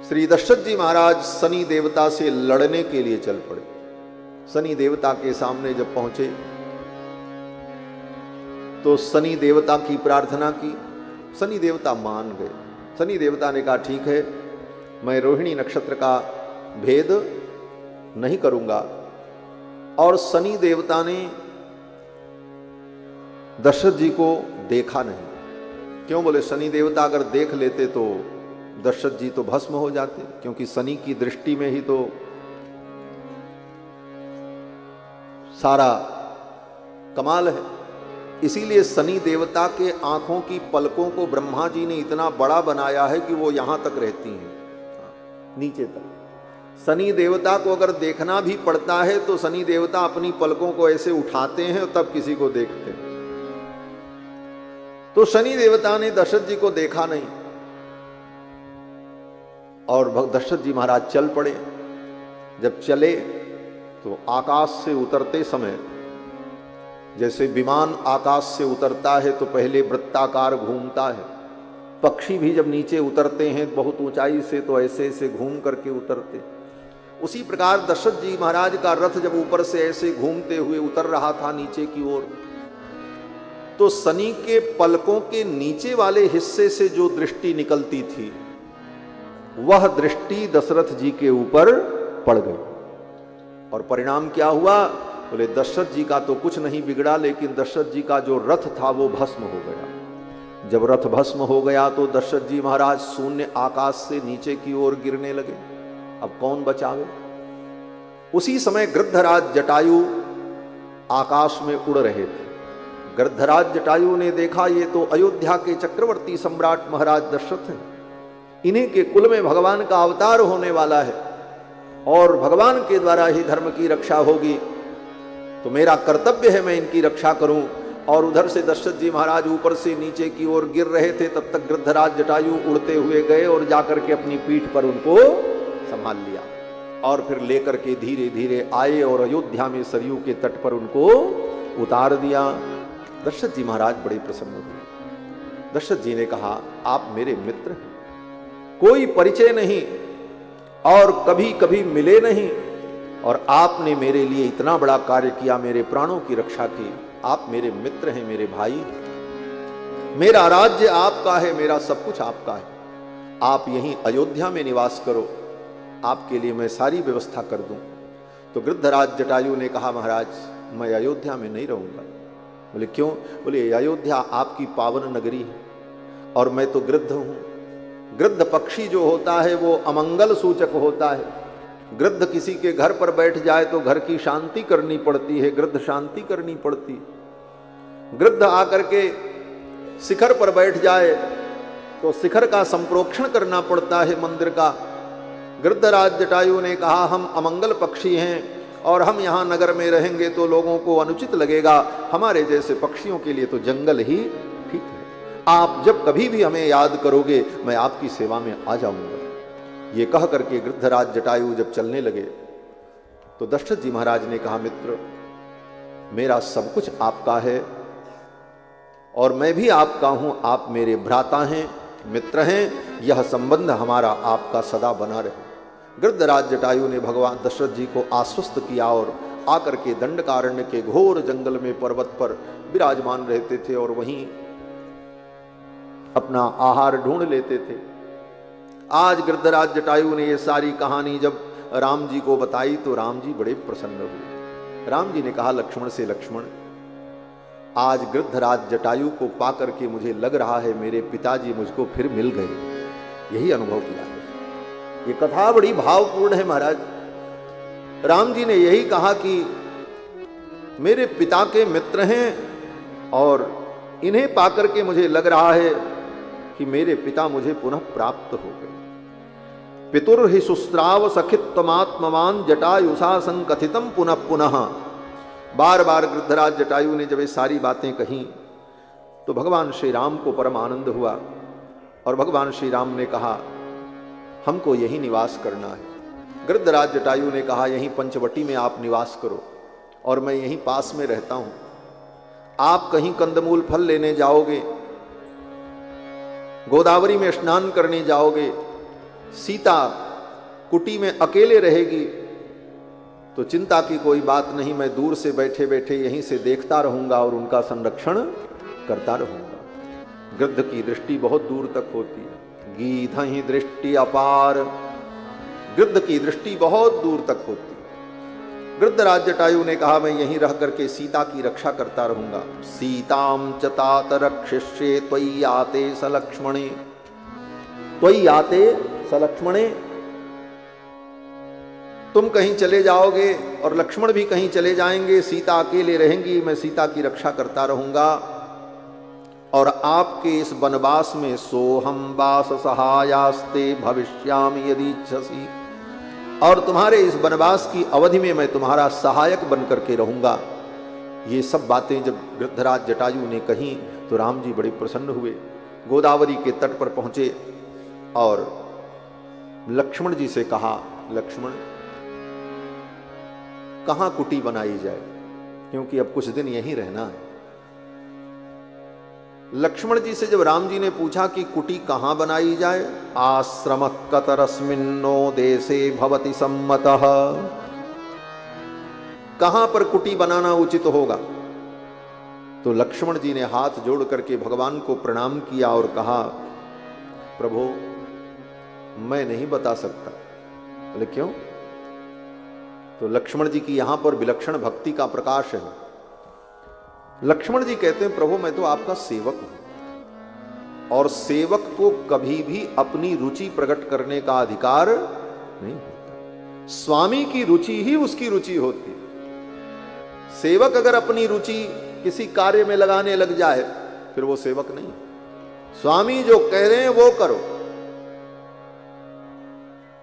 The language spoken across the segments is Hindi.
श्री दशरथ जी महाराज शनि देवता से लड़ने के लिए चल पड़े। शनि देवता के सामने जब पहुंचे तो शनि देवता की प्रार्थना की। शनि देवता मान गए। शनि देवता ने कहा ठीक है, मैं रोहिणी नक्षत्र का भेद नहीं करूंगा। और शनि देवता ने दशरथ जी को देखा नहीं। क्यों? बोले शनि देवता अगर देख लेते तो दशरथ जी तो भस्म हो जाते, क्योंकि शनि की दृष्टि में ही तो सारा कमाल है। इसीलिए शनि देवता के आंखों की पलकों को ब्रह्मा जी ने इतना बड़ा बनाया है कि वो यहां तक रहती हैं, नीचे तक। शनि देवता को अगर देखना भी पड़ता है तो शनि देवता अपनी पलकों को ऐसे उठाते हैं और तब किसी को देखते हैं। तो शनि देवता ने दशरथ जी को देखा नहीं और दशरथ जी महाराज चल पड़े। जब चले तो आकाश से उतरते समय, जैसे विमान आकाश से उतरता है तो पहले वृत्ताकार घूमता है, पक्षी भी जब नीचे उतरते हैं बहुत ऊंचाई से तो ऐसे ऐसे घूम करके उतरते। उसी प्रकार दशरथ जी महाराज का रथ जब ऊपर से ऐसे घूमते हुए उतर रहा था नीचे की ओर, तो शनि के पलकों के नीचे वाले हिस्से से जो दृष्टि निकलती थी वह दृष्टि दशरथ जी के ऊपर पड़ गई। और परिणाम क्या हुआ? बोले दशरथ जी का तो कुछ नहीं बिगड़ा, लेकिन दशरथ जी का जो रथ था वो भस्म हो गया। जब रथ भस्म हो गया तो दशरथ जी महाराज शून्य आकाश से नीचे की ओर गिरने लगे। अब कौन बचावे? उसी समय गृद्धराज जटायु आकाश में उड़ रहे थे। गृद्धराज जटायु ने देखा ये तो अयोध्या के चक्रवर्ती सम्राट महाराज दशरथ हैं, इन्हीं के कुल में भगवान का अवतार होने वाला है और भगवान के द्वारा ही धर्म की रक्षा होगी, तो मेरा कर्तव्य है मैं इनकी रक्षा करूं। और उधर से दशरथ जी महाराज ऊपर से नीचे की ओर गिर रहे थे, तब तक गृद्धराज जटायु उड़ते हुए गए और जाकर के अपनी पीठ पर उनको संभाल लिया और फिर लेकर के धीरे धीरे आए और अयोध्या में सरयू के तट पर उनको उतार दिया। दशरथ जी महाराज बड़े प्रसन्न हुए। दशरथ जी ने कहा आप मेरे मित्र हैं, कोई परिचय नहीं और कभी कभी मिले नहीं, और आपने मेरे लिए इतना बड़ा कार्य किया, मेरे प्राणों की रक्षा की। आप मेरे मित्र हैं, मेरे भाई। मेरा राज्य आपका है, मेरा सब कुछ आपका है। आप यहीं अयोध्या में निवास करो, आपके लिए मैं सारी व्यवस्था कर दूं। तो गृद्धराज जटायु ने कहा महाराज मैं अयोध्या में नहीं रहूंगा। बोले क्यों? बोले अयोध्या आपकी पावन नगरी है और मैं तो गृद्ध हूं। गृद्ध पक्षी जो होता है वो अमंगल सूचक होता है। गृद्ध किसी के घर पर बैठ जाए तो घर की शांति करनी पड़ती है, गृद्ध शांति करनी पड़ती। गृद्ध आकर के शिखर पर बैठ जाए तो शिखर का संप्रोक्षण करना पड़ता है मंदिर का। गृद्धराज जटायु ने कहा हम अमंगल पक्षी हैं और हम यहाँ नगर में रहेंगे तो लोगों को अनुचित लगेगा, हमारे जैसे पक्षियों के लिए तो जंगल ही ठीक है। आप जब कभी भी हमें याद करोगे मैं आपकी सेवा में आ जाऊंगा। ये कह करके गृद्धराज जटायु जब चलने लगे तो दशरथ जी महाराज ने कहा मित्र मेरा सब कुछ आपका है और मैं भी आपका हूं, आप मेरे भ्राता हैं, मित्र हैं, यह संबंध हमारा आपका सदा बना रहे। गृद्धराज जटायु ने भगवान दशरथ जी को आश्वस्त किया और आकर के दंडकारण्य के घोर जंगल में पर्वत पर विराजमान रहते थे और वहीं अपना आहार ढूंढ लेते थे। आज गृद्धराज जटायु ने ये सारी कहानी जब राम जी को बताई तो राम जी बड़े प्रसन्न हुए। राम जी ने कहा लक्ष्मण से लक्ष्मण आज गृद्धराज जटायु को पाकर के मुझे लग रहा है मेरे पिताजी मुझको फिर मिल गए। यही अनुभव किया है। ये कथा बड़ी भावपूर्ण है महाराज। राम जी ने यही कहा कि मेरे पिता के मित्र हैं और इन्हें पाकर के मुझे लग रहा है कि मेरे पिता मुझे पुनः प्राप्त हो गए। पितुर्हि सुस्राव सखित्वमात्मवान जटायुषा संकथितम पुनः पुनः। बार बार गृद्धराज जटायु ने जब ये सारी बातें कही तो भगवान श्री राम को परम आनंद हुआ और भगवान श्री राम ने कहा हमको यही निवास करना है। गृद्धराज जटायु ने कहा यहीं पंचवटी में आप निवास करो और मैं यहीं पास में रहता हूं। आप कहीं कंदमूल फल लेने जाओगे, गोदावरी में स्नान करने जाओगे, सीता कुटी में अकेले रहेगी तो चिंता की कोई बात नहीं, मैं दूर से बैठे बैठे यहीं से देखता रहूंगा और उनका संरक्षण करता रहूंगा। गृध्र की दृष्टि बहुत दूर तक होती है, गीधहि दृष्टि अपार, गृध्र की दृष्टि बहुत दूर तक होती है। गृद्धराज जटायु ने कहा, मैं यहीं रह करके सीता की रक्षा करता रहूंगा। सीताम च तात रक्षिष्ये त्वयि आते सलक्ष्मणे, त्वयि आते सलक्ष्मणे, तुम कहीं चले जाओगे और लक्ष्मण भी कहीं चले जाएंगे, सीता अकेले रहेंगी, मैं सीता की रक्षा करता रहूंगा। और आपके इस वनवास में सोहम वास सहायास्ते भविष्यामि यदि इच्छसि, और तुम्हारे इस वनवास की अवधि में मैं तुम्हारा सहायक बन करके रहूंगा। ये सब बातें जब गृद्धराज जटायु ने कही तो राम जी बड़े प्रसन्न हुए। गोदावरी के तट पर पहुंचे और लक्ष्मण जी से कहा, लक्ष्मण कहां कुटी बनाई जाए, क्योंकि अब कुछ दिन यहीं रहना है। लक्ष्मण जी से जब राम जी ने पूछा कि कुटी कहां बनाई जाए, आश्रम कतरस्मिन्नो देशे भवति सम्मतः, कहां पर कुटी बनाना उचित होगा। तो लक्ष्मण जी ने हाथ जोड़ करके भगवान को प्रणाम किया और कहा, प्रभु मैं नहीं बता सकता। बोले क्यों? तो लक्ष्मण जी की यहां पर विलक्षण भक्ति का प्रकाश है। लक्ष्मण जी कहते हैं, प्रभु मैं तो आपका सेवक हूं और सेवक को कभी भी अपनी रुचि प्रकट करने का अधिकार नहीं होता। स्वामी की रुचि ही उसकी रुचि होती। सेवक अगर अपनी रुचि किसी कार्य में लगाने लग जाए फिर वो सेवक नहीं। स्वामी जो कह रहे हैं वो करो,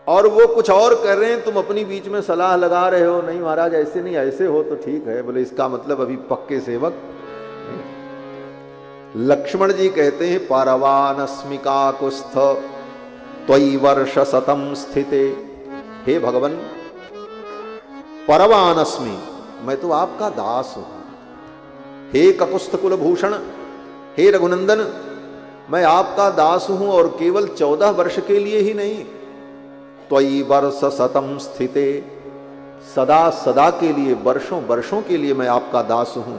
और वो कुछ और कर रहे हैं, तुम अपनी बीच में सलाह लगा रहे हो, नहीं महाराज ऐसे नहीं ऐसे हो तो ठीक है। बोले इसका मतलब अभी पक्के सेवक। लक्ष्मण जी कहते हैं, पारवानस्मिका कुस्थ त्वयि वर्ष शतम स्थिते, हे भगवान परवानस्मि, मैं तो आपका दास हूं। हे ककुस्थ कुलभूषण, हे रघुनंदन, मैं आपका दास हूं और केवल 14 वर्ष के लिए ही नहीं, त्वयि वर्ष शतम स्थिते, सदा सदा के लिए, वर्षों वर्षों के लिए मैं आपका दास हूं।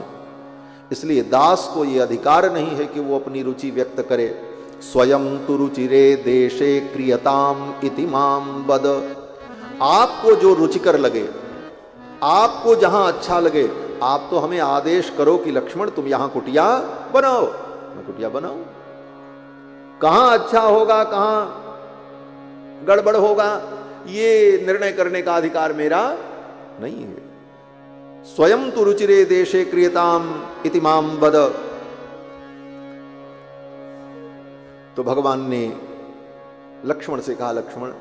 इसलिए दास को यह अधिकार नहीं है कि वो अपनी रुचि व्यक्त करे। स्वयं तु रुचिरे देशे क्रियताम इति माम वद, आपको जो रुचिकर लगे, आपको जहां अच्छा लगे, आप तो हमें आदेश करो कि लक्ष्मण तुम यहां कुटिया बनाओ, मैं कुटिया बनाऊं। कहां अच्छा होगा कहां गड़बड़ होगा ये निर्णय करने का अधिकार मेरा नहीं है। स्वयं तु रुचिरे देशे क्रियताम इति माम वद। तो भगवान ने लक्ष्मण से कहा, लक्ष्मण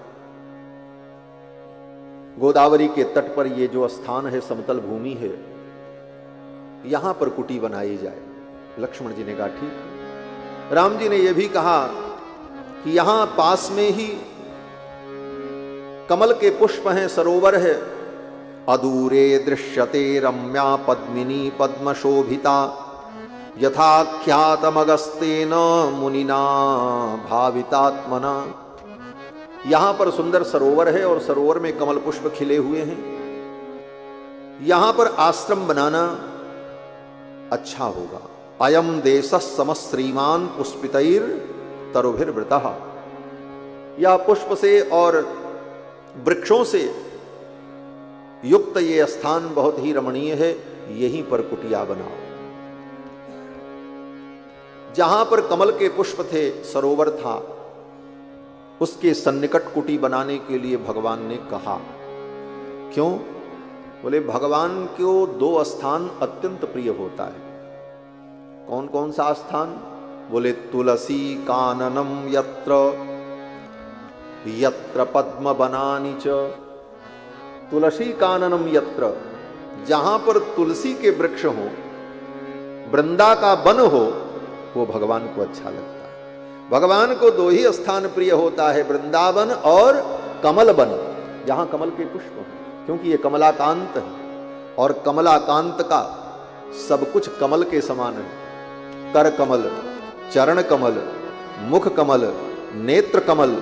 गोदावरी के तट पर ये जो स्थान है, समतल भूमि है, यहां पर कुटी बनाई जाए। लक्ष्मण जी ने कहा ठीक। राम जी ने यह भी कहा कि यहां पास में ही कमल के पुष्प हैं, सरोवर है। अदूरे दृश्यते रम्या पद्मिनी पद्मशोभिता, यथाख्यातमगस्तेन मुनिना भावितात्मना। यहां पर सुंदर सरोवर है और सरोवर में कमल पुष्प खिले हुए हैं। यहां पर आश्रम बनाना अच्छा होगा। अयम देश समश्रीमान पुष्पितैर तरुभिर्वृतः, यह पुष्प से और वृक्षों से युक्त ये स्थान बहुत ही रमणीय है, यहीं पर कुटिया बनाओ। जहां पर कमल के पुष्प थे, सरोवर था, उसके सन्निकट कुटी बनाने के लिए भगवान ने कहा। क्यों? बोले भगवान को 2 स्थान अत्यंत प्रिय होता है। कौन कौन सा स्थान? बोले तुलसी काननम यत्र यत्र पद्म बनानी च, तुलसी काननम यत्र, जहां पर तुलसी के वृक्ष हो, वृंदा का वन हो, वो भगवान को अच्छा लगता है। भगवान को 2 ही स्थान प्रिय होता है, वृंदावन और कमल वन, जहां कमल के पुष्प हो, क्योंकि ये कमलाकांत है और कमलाकांत का सब कुछ कमल के समान है। कर कमल, चरण कमल, मुख कमल, नेत्र कमल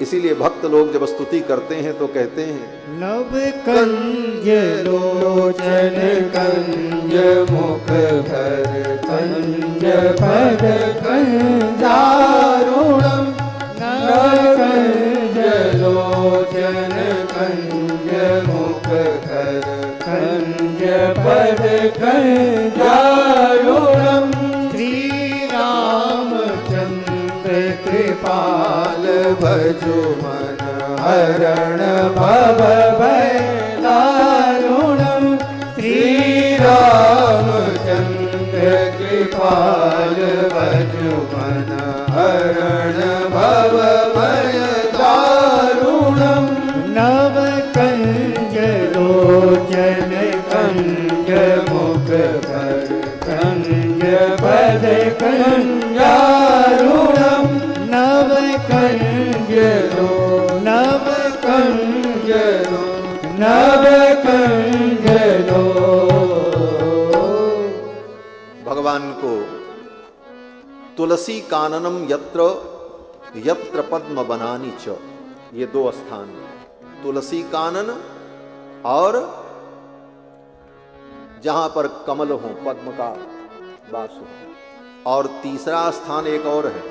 इसीलिए भक्त लोग जब स्तुति करते हैं तो कहते हैं नव कंज लोचन कंज मुख भर कंज पद कंजारुणम नव कंज लोचन कंज मुख भर कंज पद कंजारुणम श्री रामचंद्र कृपाल भजो मन हरण भव भय दारुणम श्री रामचंद्र कृपाल भजो मन हरण भव भय दारुणम नव कंज लोचन कंज मुख भर कंज पद कंजारुणम नव कंज लो नव कंज लो नव कंज लो। भगवान को तुलसी काननम यत्र यत्र पद्म बनानी च, ये दो स्थान, तुलसी कानन और जहां पर कमल हो, पद्म का वास हो। और तीसरा स्थान एक और है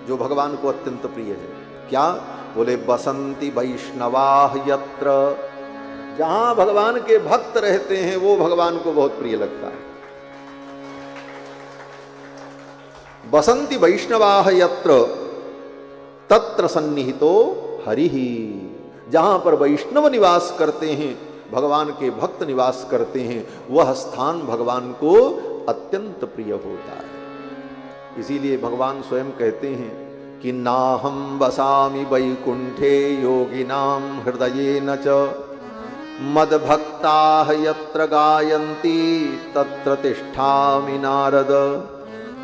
जो भगवान को अत्यंत प्रिय है। क्या? बोले बसंती वैष्णवाह यत्र, जहां भगवान के भक्त रहते हैं वो भगवान को बहुत प्रिय लगता है। बसंती वैष्णवाह यत्र तत्र सन्निहितो हरिहि, जहां पर वैष्णव निवास करते हैं, भगवान के भक्त निवास करते हैं, वह स्थान भगवान को अत्यंत प्रिय होता है। इसीलिए भगवान स्वयं कहते हैं कि नाहं वसामि वैकुंठे योगिनां हृदयेन च मद्भक्ताः यत्र गायन्ति तत्र तिष्ठामि नारद।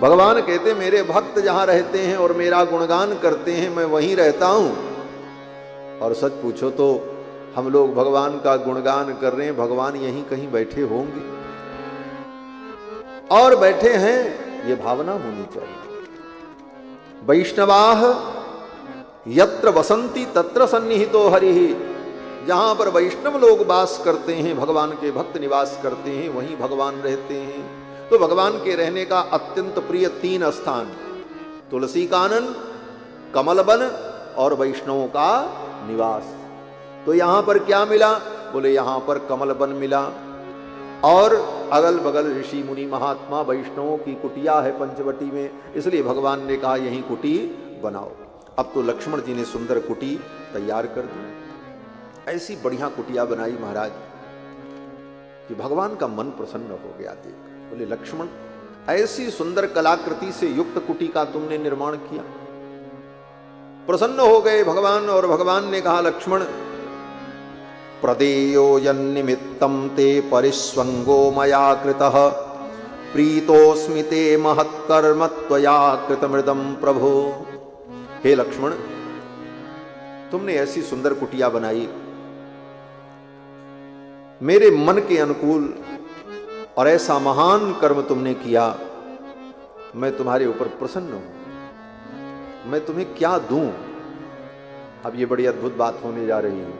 भगवान कहते मेरे भक्त जहां रहते हैं और मेरा गुणगान करते हैं, मैं वहीं रहता हूं। और सच पूछो तो हम लोग भगवान का गुणगान कर रहे हैं, भगवान यहीं कहीं बैठे होंगे और बैठे हैं, ये भावना होनी चाहिए। वैष्णवाह यत्र वसंती तत्र सन्निहितो हरिहि, जहां पर वैष्णव लोग वास करते हैं, भगवान के भक्त निवास करते हैं, वहीं भगवान रहते हैं। तो भगवान के रहने का अत्यंत प्रिय तीन स्थान, तुलसी कानन, कमलबन और वैष्णवों का निवास। तो यहां पर क्या मिला? बोले यहां पर कमलबन मिला और अगल बगल ऋषि मुनि महात्मा वैष्णवों की कुटिया है पंचवटी में, इसलिए भगवान ने कहा यहीं कुटी बनाओ। अब तो लक्ष्मण जी ने सुंदर कुटी तैयार कर दी। ऐसी बढ़िया कुटिया बनाई महाराज कि भगवान का मन प्रसन्न हो गया देख। बोले लक्ष्मण, ऐसी सुंदर कलाकृति से युक्त कुटी का तुमने निर्माण किया। प्रसन्न हो गए भगवान और भगवान ने कहा लक्ष्मण, प्रदेयो यन्निमित्तं ते परिस्वंगो मया कृतः प्रीतोस्मि ते महत्कर्म त्वया कृतमृदं प्रभो। हे लक्ष्मण, तुमने ऐसी सुंदर कुटिया बनाई, मेरे मन के अनुकूल, और ऐसा महान कर्म तुमने किया, मैं तुम्हारे ऊपर प्रसन्न हूं। मैं तुम्हें क्या दूं? अब ये बड़ी अद्भुत बात होने जा रही है।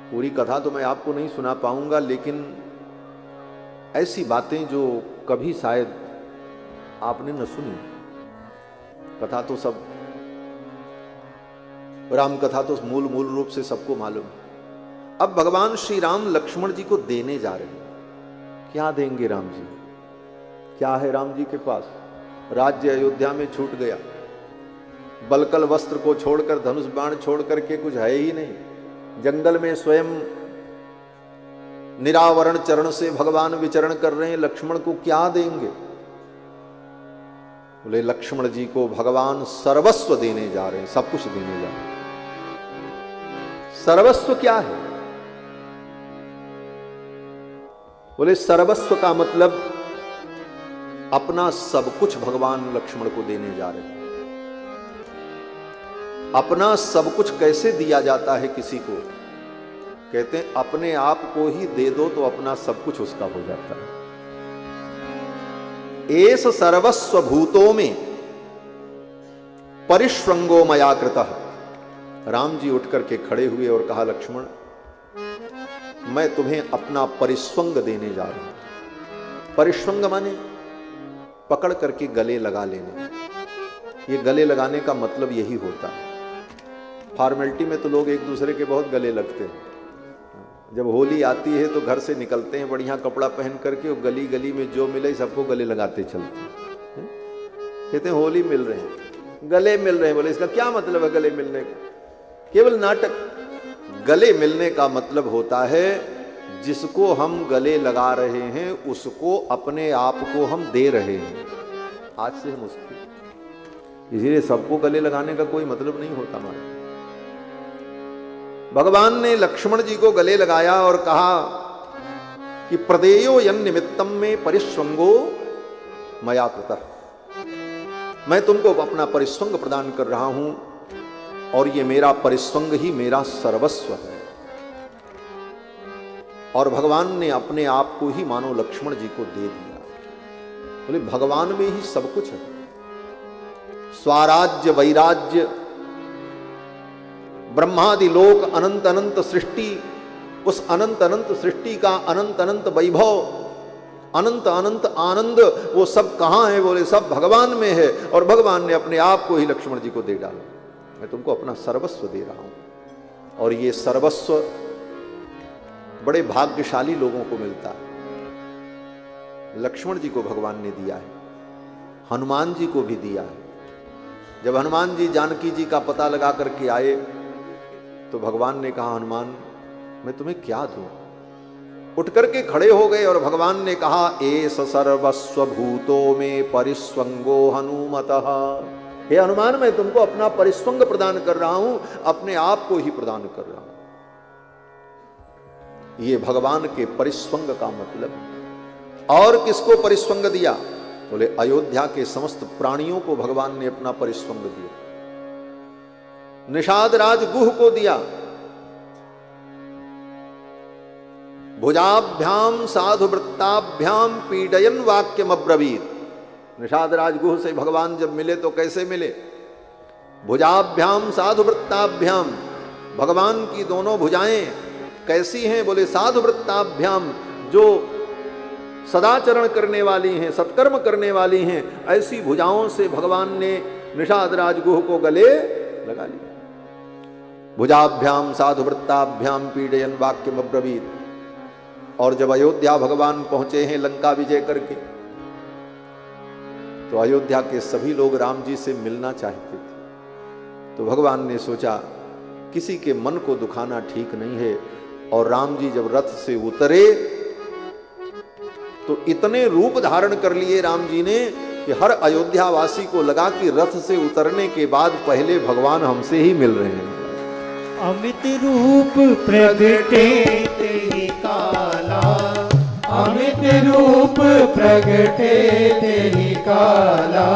पूरी कथा तो मैं आपको नहीं सुना पाऊंगा, लेकिन ऐसी बातें जो कभी शायद आपने न सुनी। कथा तो सब, राम कथा तो मूल रूप से सबको मालूम है। अब भगवान श्री राम लक्ष्मण जी को देने जा रहे हैं। क्या देंगे राम जी? क्या है राम जी के पास? राज्य अयोध्या में छूट गया, बलकल वस्त्र को छोड़कर, धनुष बाण छोड़ करके कुछ है ही नहीं। जंगल में स्वयं निरावरण चरण से भगवान विचरण कर रहे हैं, लक्ष्मण को क्या देंगे? बोले लक्ष्मण जी को भगवान सर्वस्व देने जा रहे हैं, सब कुछ देने जा रहे हैं। सर्वस्व क्या है? बोले सर्वस्व का मतलब अपना सब कुछ भगवान लक्ष्मण को देने जा रहे हैं। अपना सब कुछ कैसे दिया जाता है किसी को? कहते हैं अपने आप को ही दे दो तो अपना सब कुछ उसका हो जाता है। एस सर्वस्व भूतों में परिश्रंगो मया कृतः, राम जी उठ करके खड़े हुए और कहा, लक्ष्मण मैं तुम्हें अपना परिस्वंग देने जा रहा हूं। परिस्वंग माने पकड़ करके गले लगा लेना। ये गले लगाने का मतलब यही होता है। फॉर्मेलिटी में तो लोग एक दूसरे के बहुत गले लगते हैं। जब होली आती है तो घर से निकलते हैं बढ़िया कपड़ा पहन करके, और गली गली में जो मिले सबको गले लगाते चलते हैं। कहते हैं होली मिल रहे हैं, गले मिल रहे हैं। बोले इसका क्या मतलब है गले मिलने का? केवल नाटक। गले मिलने का मतलब होता है जिसको हम गले लगा रहे हैं उसको अपने आप को हम दे रहे हैं। आज से हम उसकी, इसीलिए सबको गले लगाने का कोई मतलब नहीं होता हमारा। भगवान ने लक्ष्मण जी को गले लगाया और कहा कि प्रदेयो यन निमित्तम में परिस्वंगो मया कृतः। मैं तुमको अपना परिस्वंग प्रदान कर रहा हूं और ये मेरा परिस्वंग ही मेरा सर्वस्व है। और भगवान ने अपने आप को ही मानो लक्ष्मण जी को दे दिया। बोले भगवान में ही सब कुछ है। स्वराज्य, वैराज्य, ब्रह्मादि लोक, अनंत अनंत सृष्टि, उस अनंत अनंत सृष्टि का अनंत अनंत वैभव, अनंत अनंत आनंद, वो सब कहां है? बोले सब भगवान में है। और भगवान ने अपने आप को ही लक्ष्मण जी को दे डाला। मैं तुमको अपना सर्वस्व दे रहा हूं। और ये सर्वस्व बड़े भाग्यशाली लोगों को मिलता है। लक्ष्मण जी को भगवान ने दिया है, हनुमान जी को भी दिया है। जब हनुमान जी जानकी जी का पता लगा करके आए तो भगवान ने कहा, हनुमान मैं तुम्हें क्या दूं? उठ करके खड़े हो गए और भगवान ने कहा, एस सर्वस्व भूतो में परिस्वंगो हनुमतः। हे हनुमान, मैं तुमको अपना परिस्वंग प्रदान कर रहा हूं, अपने आप को ही प्रदान कर रहा हूं। ये भगवान के परिस्वंग का मतलब। और किसको परिस्वंग दिया? बोले अयोध्या के समस्त प्राणियों को भगवान ने अपना परिस्वंग दिया। निषाद राज गुह को दिया। भुजाभ्याम साधु वृत्ताभ्याम पीडयन वाक्यम अब्रवीत। निषाद राज गुह से भगवान जब मिले तो कैसे मिले? भुजाभ्याम साधु वृत्ताभ्याम। भगवान की दोनों भुजाएं कैसी हैं? बोले साधु वृत्ताभ्याम, जो सदाचरण करने वाली हैं, सत्कर्म करने वाली हैं, ऐसी भुजाओं से भगवान ने निषाद राज गुह को गले लगा लिया। भुजाभ्याम साधु वृत्ताभ्याम पीडयन वाक्यम अब्रवीत। और जब अयोध्या भगवान पहुंचे हैं लंका विजय करके, तो अयोध्या के सभी लोग राम जी से मिलना चाहते थे। तो भगवान ने सोचा किसी के मन को दुखाना ठीक नहीं है। और राम जी जब रथ से उतरे तो इतने रूप धारण कर लिए राम जी ने कि हर अयोध्या वासी को लगा कि रथ से उतरने के बाद पहले भगवान हमसे ही मिल रहे हैं। अमित रूप प्रगटे तेहि काला, अमित रूप प्रगटे तेहि काला,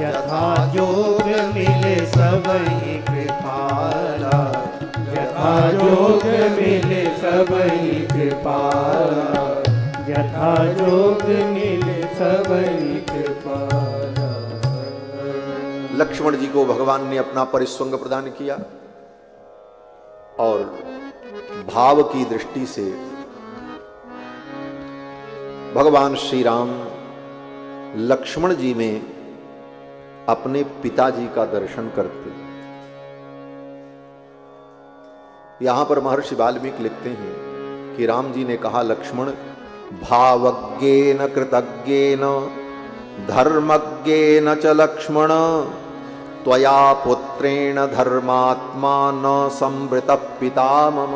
यथा जोग मिले सबहि कृपाला, यथा जोग मिले सबहि कृपाला, यथा जोग मिले सबहि कृपाला। लक्ष्मण जी को भगवान ने अपना परिस्वंग प्रदान किया और भाव की दृष्टि से भगवान श्री राम लक्ष्मण जी में अपने पिताजी का दर्शन करते। यहां पर महर्षि वाल्मीकि लिखते हैं कि राम जी ने कहा, लक्ष्मण भावज्ञेन कृतज्ञेन धर्मज्ञेन च लक्ष्मण त्वया पुत्रेण धर्मात्मा न संवृत पिता मम।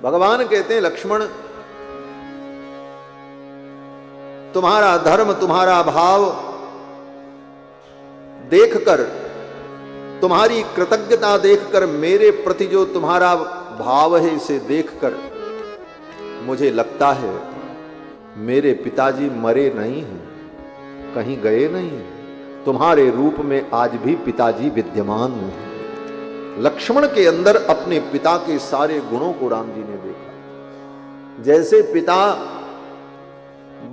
भगवान कहते हैं, लक्ष्मण तुम्हारा धर्म, तुम्हारा भाव देखकर, तुम्हारी कृतज्ञता देखकर, मेरे प्रति जो तुम्हारा भाव है इसे देखकर मुझे लगता है मेरे पिताजी मरे नहीं हैं, कहीं गए नहीं हैं। तुम्हारे रूप में आज भी पिताजी विद्यमान हैं। लक्ष्मण के अंदर अपने पिता के सारे गुणों को राम जी ने देखा। जैसे पिता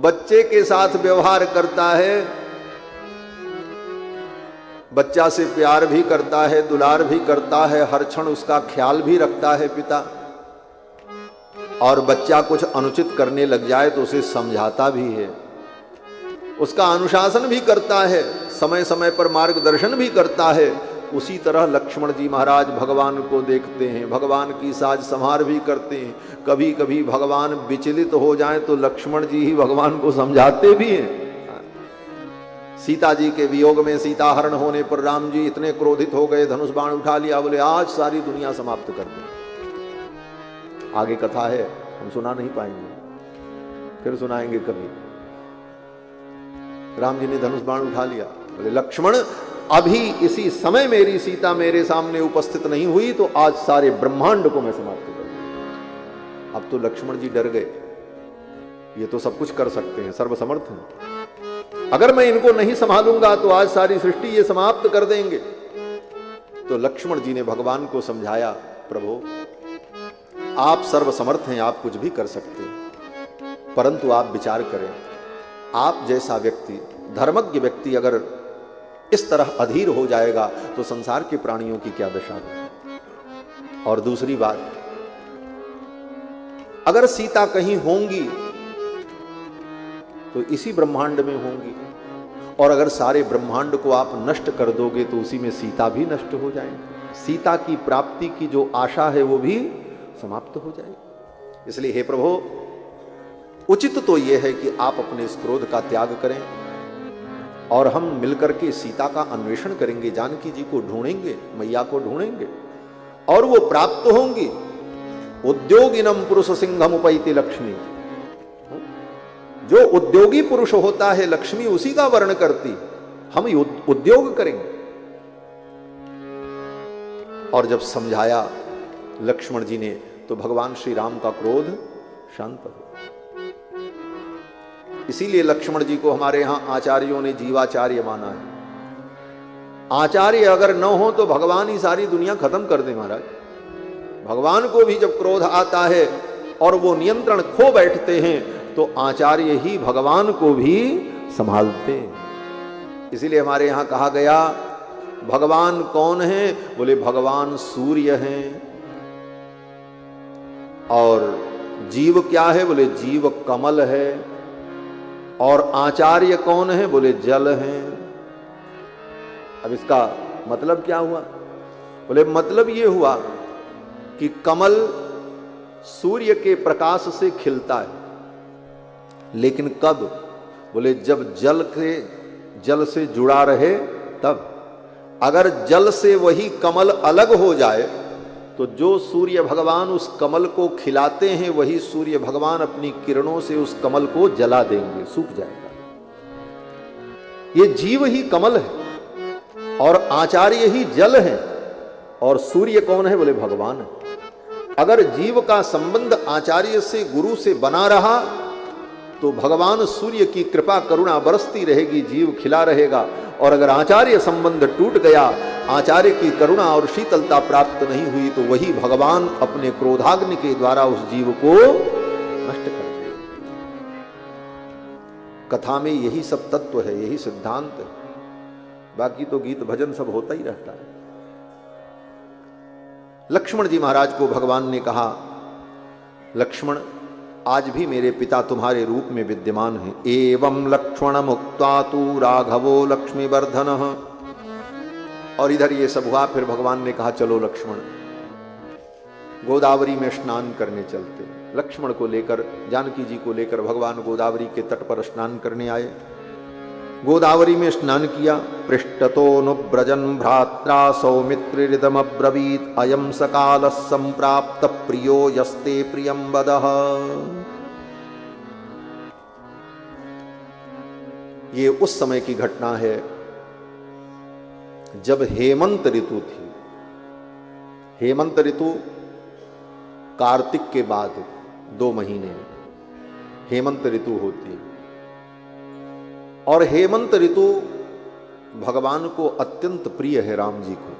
बच्चे के साथ व्यवहार करता है बच्चा से प्यार भी करता है, दुलार भी करता है, हर क्षण उसका ख्याल भी रखता है पिता। और बच्चा कुछ अनुचित करने लग जाए तो उसे समझाता भी है, उसका अनुशासन भी करता है, समय समय पर मार्गदर्शन भी करता है। उसी तरह लक्ष्मण जी महाराज भगवान को देखते हैं, भगवान की साज संभार भी करते हैं। कभी कभी भगवान विचलित हो जाएं तो लक्ष्मण जी ही भगवान को समझाते भी हैं। सीता जी के वियोग में, सीता हरण होने पर राम जी इतने क्रोधित हो गए, धनुष बाण उठा लिया, बोले आज सारी दुनिया समाप्त कर दी। आगे कथा है, हम सुना नहीं पाएंगे, फिर सुनाएंगे कभी। राम जी ने धनुष बाण उठा लिया, बोले लक्ष्मण अभी इसी समय मेरी सीता मेरे सामने उपस्थित नहीं हुई तो आज सारे ब्रह्मांड को मैं समाप्त कर दूंगा। अब तो लक्ष्मण जी डर गए, ये तो सब कुछ कर सकते हैं, सर्वसमर्थ हैं, अगर मैं इनको नहीं संभालूंगा तो आज सारी सृष्टि ये समाप्त कर देंगे। तो लक्ष्मण जी ने भगवान को समझाया, प्रभु आप सर्वसमर्थ हैं, आप कुछ भी कर सकते हैं, परंतु आप विचार करें, आप जैसा व्यक्ति, धर्मज्ञ व्यक्ति अगर इस तरह अधीर हो जाएगा तो संसार के प्राणियों की क्या दशा होगी। और दूसरी बात, अगर सीता कहीं होंगी तो इसी ब्रह्मांड में होंगी, और अगर सारे ब्रह्मांड को आप नष्ट कर दोगे तो उसी में सीता भी नष्ट हो जाएंगी, सीता की प्राप्ति की जो आशा है वो भी समाप्त हो जाएगी। इसलिए हे प्रभु, उचित तो यह है कि आप अपने इस क्रोध का त्याग करें और हम मिलकर के सीता का अन्वेषण करेंगे, जानकी जी को ढूंढेंगे, मैया को ढूंढेंगे और वो प्राप्त होंगी। उद्योगिनम पुरुष सिंहम उपैति लक्ष्मी, जो उद्योगी पुरुष होता है लक्ष्मी उसी का वर्ण करती, हम उद्योग करेंगे। और जब समझाया लक्ष्मण जी ने तो भगवान श्री राम का क्रोध शांत हो। इसीलिए लक्ष्मण जी को हमारे यहां आचार्यों ने जीवाचार्य माना है। आचार्य अगर न हो तो भगवान ही सारी दुनिया खत्म कर दे महाराज। भगवान को भी जब क्रोध आता है और वो नियंत्रण खो बैठते हैं तो आचार्य ही भगवान को भी संभालते हैं। इसीलिए हमारे यहां कहा गया, भगवान कौन है? बोले भगवान सूर्य हैं। और जीव क्या है? बोले जीव कमल है। और आचार्य कौन है? बोले जल हैं। अब इसका मतलब क्या हुआ? बोले मतलब ये हुआ कि कमल सूर्य के प्रकाश से खिलता है, लेकिन कब? बोले जब जल से जुड़ा रहे तब। अगर जल से वही कमल अलग हो जाए तो जो सूर्य भगवान उस कमल को खिलाते हैं वही सूर्य भगवान अपनी किरणों से उस कमल को जला देंगे, सूख जाएगा। ये जीव ही कमल है और आचार्य ही जल है। और सूर्य कौन है? बोले भगवान है। अगर जीव का संबंध आचार्य से, गुरु से बना रहा तो भगवान सूर्य की कृपा करुणा बरसती रहेगी, जीव खिला रहेगा। और अगर आचार्य संबंध टूट गया, आचार्य की करुणा और शीतलता प्राप्त नहीं हुई तो वही भगवान अपने क्रोधाग्नि के द्वारा उस जीव को नष्ट कर देंगे। कथा में यही सब तत्व है, यही सिद्धांत है। बाकी तो गीत भजन सब होता ही रहता है। लक्ष्मण जी महाराज को भगवान ने कहा, लक्ष्मण आज भी मेरे पिता तुम्हारे रूप में विद्यमान हैं। एवं लक्ष्मण मुक्ता तु राघवो लक्ष्मीवर्धनः। और इधर ये सब हुआ, फिर भगवान ने कहा चलो लक्ष्मण गोदावरी में स्नान करने चलते हैं। लक्ष्मण को लेकर, जानकी जी को लेकर भगवान गोदावरी के तट पर स्नान करने आए। गोदावरी में स्नान किया। पृष्ठतोऽनुव्रजन् भ्रात्रा सौमित्रिरिदमब्रवीत् अयं सकालः सम्प्राप्त प्रियो यस्ते प्रियं वदः। ये उस समय की घटना है जब हेमंत ऋतु थी। हेमंत ऋतु कार्तिक के बाद 2 महीने हेमंत ऋतु होती है। और हेमंत ऋतु भगवान को अत्यंत प्रिय है, राम जी को।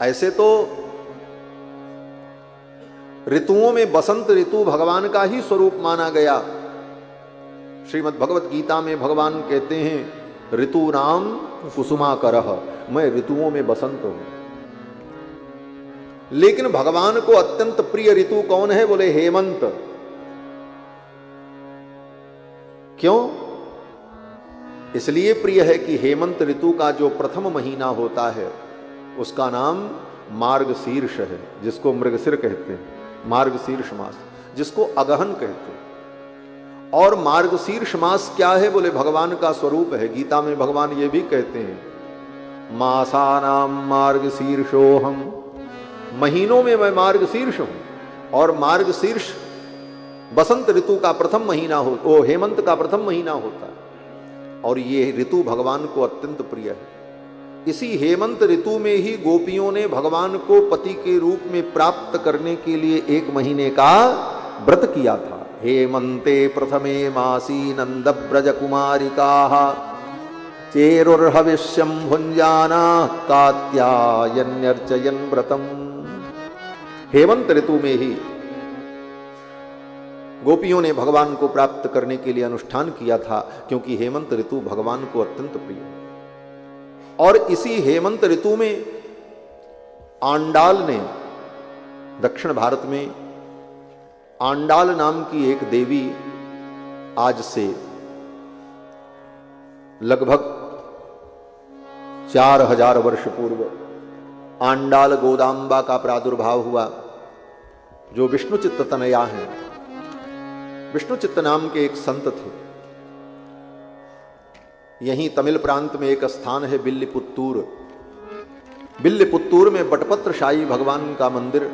ऐसे तो ऋतुओं में बसंत ऋतु भगवान का ही स्वरूप माना गया। श्रीमद् भगवत गीता में भगवान कहते हैं ऋतूनाम कुसुमाकरः, मैं ऋतुओं में बसंत हूं। लेकिन भगवान को अत्यंत प्रिय ऋतु कौन है? बोले हेमंत। क्यों? इसलिए प्रिय है कि हेमंत ऋतु का जो प्रथम महीना होता है उसका नाम मार्गशीर्ष है, जिसको मृगशिर कहते हैं, मार्गशीर्ष मास, जिसको अगहन कहते हैं। और मार्गशीर्ष मास क्या है? बोले भगवान का स्वरूप है। गीता में भगवान ये भी कहते हैं, मासानाम मार्गशीर्षोहम, महीनों में मैं मार्गशीर्ष हूं। और मार्गशीर्ष बसंत ऋतु का प्रथम महीना हो, वो हेमंत का प्रथम महीना होता है। और ये ऋतु भगवान को अत्यंत प्रिय है। इसी हेमंत ऋतु में ही गोपियों ने भगवान को पति के रूप में प्राप्त करने के लिए 1 महीने का व्रत किया था। हेमंते प्रथमे मासी नंद ब्रज कुमारिका चेरुर्हविष्यम भुंजाना कात्यायन्यर्चयन व्रतम। हेमंत ऋतु में ही गोपियों ने भगवान को प्राप्त करने के लिए अनुष्ठान किया था, क्योंकि हेमंत ऋतु भगवान को अत्यंत प्रिय है। और इसी हेमंत ऋतु में आंडाल ने, दक्षिण भारत में आंडाल नाम की एक देवी आज से लगभग 4000 वर्ष पूर्व आंडाल गोदांबा का प्रादुर्भाव हुआ, जो विष्णुचित्त तनया हैं। विष्णुचित्त नाम के एक संत थे। यहीं तमिल प्रांत में एक स्थान है बिल्लीपुत्तूर। बिल्लीपुत्तूर में बटपत्रशाही भगवान का मंदिर,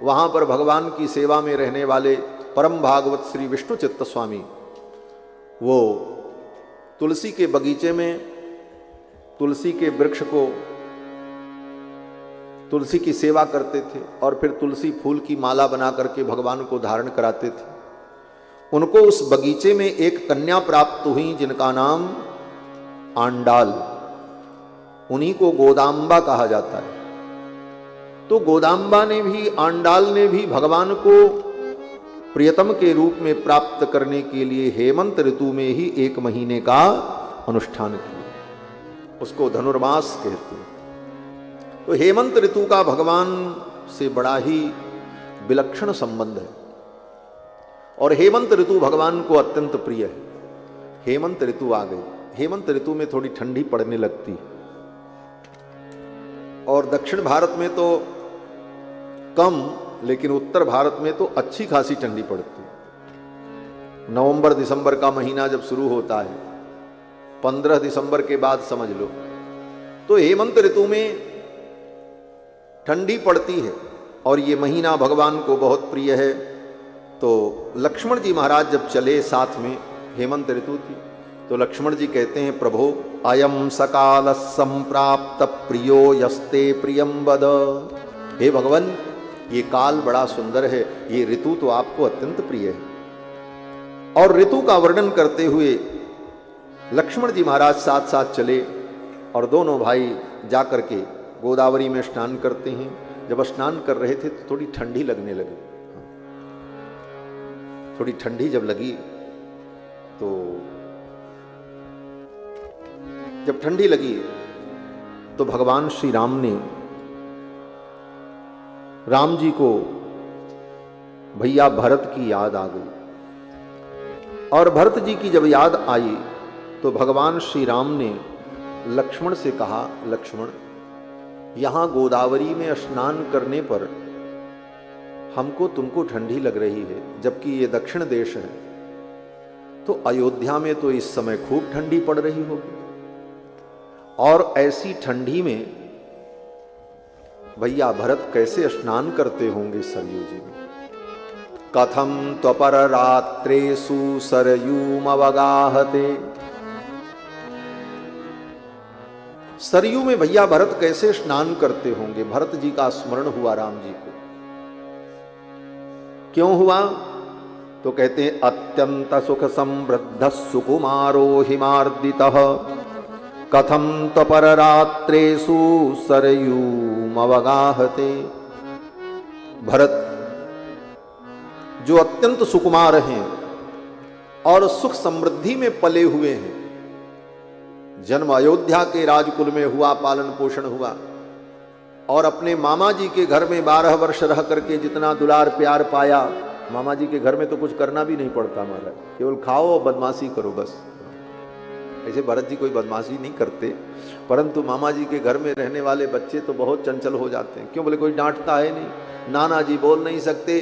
वहां पर भगवान की सेवा में रहने वाले परम भागवत श्री विष्णुचित्त स्वामी, वो तुलसी के बगीचे में तुलसी के वृक्ष को, तुलसी की सेवा करते थे और फिर तुलसी फूल की माला बना करके भगवान को धारण कराते थे। उनको उस बगीचे में एक कन्या प्राप्त हुई जिनका नाम आंडाल, उन्हीं को गोदांबा कहा जाता है। तो गोदांबा ने भी, आंडाल ने भी भगवान को प्रियतम के रूप में प्राप्त करने के लिए हेमंत ऋतु में ही 1 महीने का अनुष्ठान किया। उसको धनुर्मास कहते हैं। तो हेमंत ऋतु का भगवान से बड़ा ही विलक्षण संबंध है और हेमंत ऋतु भगवान को अत्यंत प्रिय है। हेमंत ऋतु आ गई। हेमंत ऋतु में थोड़ी ठंडी पड़ने लगती है और दक्षिण भारत में तो कम, लेकिन उत्तर भारत में तो अच्छी खासी ठंडी पड़ती है। नवंबर दिसंबर का महीना जब शुरू होता है, 15 दिसंबर के बाद समझ लो, तो हेमंत ऋतु में ठंडी पड़ती है और ये महीना भगवान को बहुत प्रिय है। तो लक्ष्मण जी महाराज जब चले साथ में, हेमंत ऋतु थी, तो लक्ष्मण जी कहते हैं, प्रभो अयम सकाल संप्राप्त प्रियो यस्ते प्रियम वद। हे भगवान, ये काल बड़ा सुंदर है, ये ऋतु तो आपको अत्यंत प्रिय है। और ऋतु का वर्णन करते हुए लक्ष्मण जी महाराज साथ साथ चले और दोनों भाई जाकर के गोदावरी में स्नान करते हैं। जब स्नान कर रहे थे तो थोड़ी ठंडी लगने लगी। थोड़ी ठंडी जब लगी तो जब ठंडी लगी तो भगवान श्री राम ने राम जी को भैया भरत की याद आ गई और भरत जी की जब याद आई तो भगवान श्री राम ने लक्ष्मण से कहा, लक्ष्मण, यहां गोदावरी में स्नान करने पर हमको तुमको ठंडी लग रही है, जबकि ये दक्षिण देश है, तो अयोध्या में तो इस समय खूब ठंडी पड़ रही होगी और ऐसी ठंडी में भैया भरत कैसे स्नान करते होंगे सरयू जी में। कथम त्वपर रात्रेषु सरयूमवगाहते। सरयू में भैया भरत कैसे स्नान करते होंगे। भरत जी का स्मरण हुआ राम जी को। क्यों हुआ? तो कहते हैं, अत्यंत सुख समृद्ध सुकुमारो हिमार्दितः कथम त्वपर रात्रेषु सरयूमवगाहते। भरत जो अत्यंत सुकुमार हैं और सुख समृद्धि में पले हुए हैं, जन्म अयोध्या के राजकुल में हुआ, पालन पोषण हुआ, और अपने मामा जी के घर में 12 वर्ष रह करके जितना दुलार प्यार पाया, मामा जी के घर में तो कुछ करना भी नहीं पड़ता महाराज, केवल खाओ और बदमाशी करो बस। ऐसे भरत जी कोई बदमाशी नहीं करते, परंतु मामा जी के घर में रहने वाले बच्चे तो बहुत चंचल हो जाते हैं। क्यों? बोले कोई डांटता है नहीं, नाना जी बोल नहीं सकते,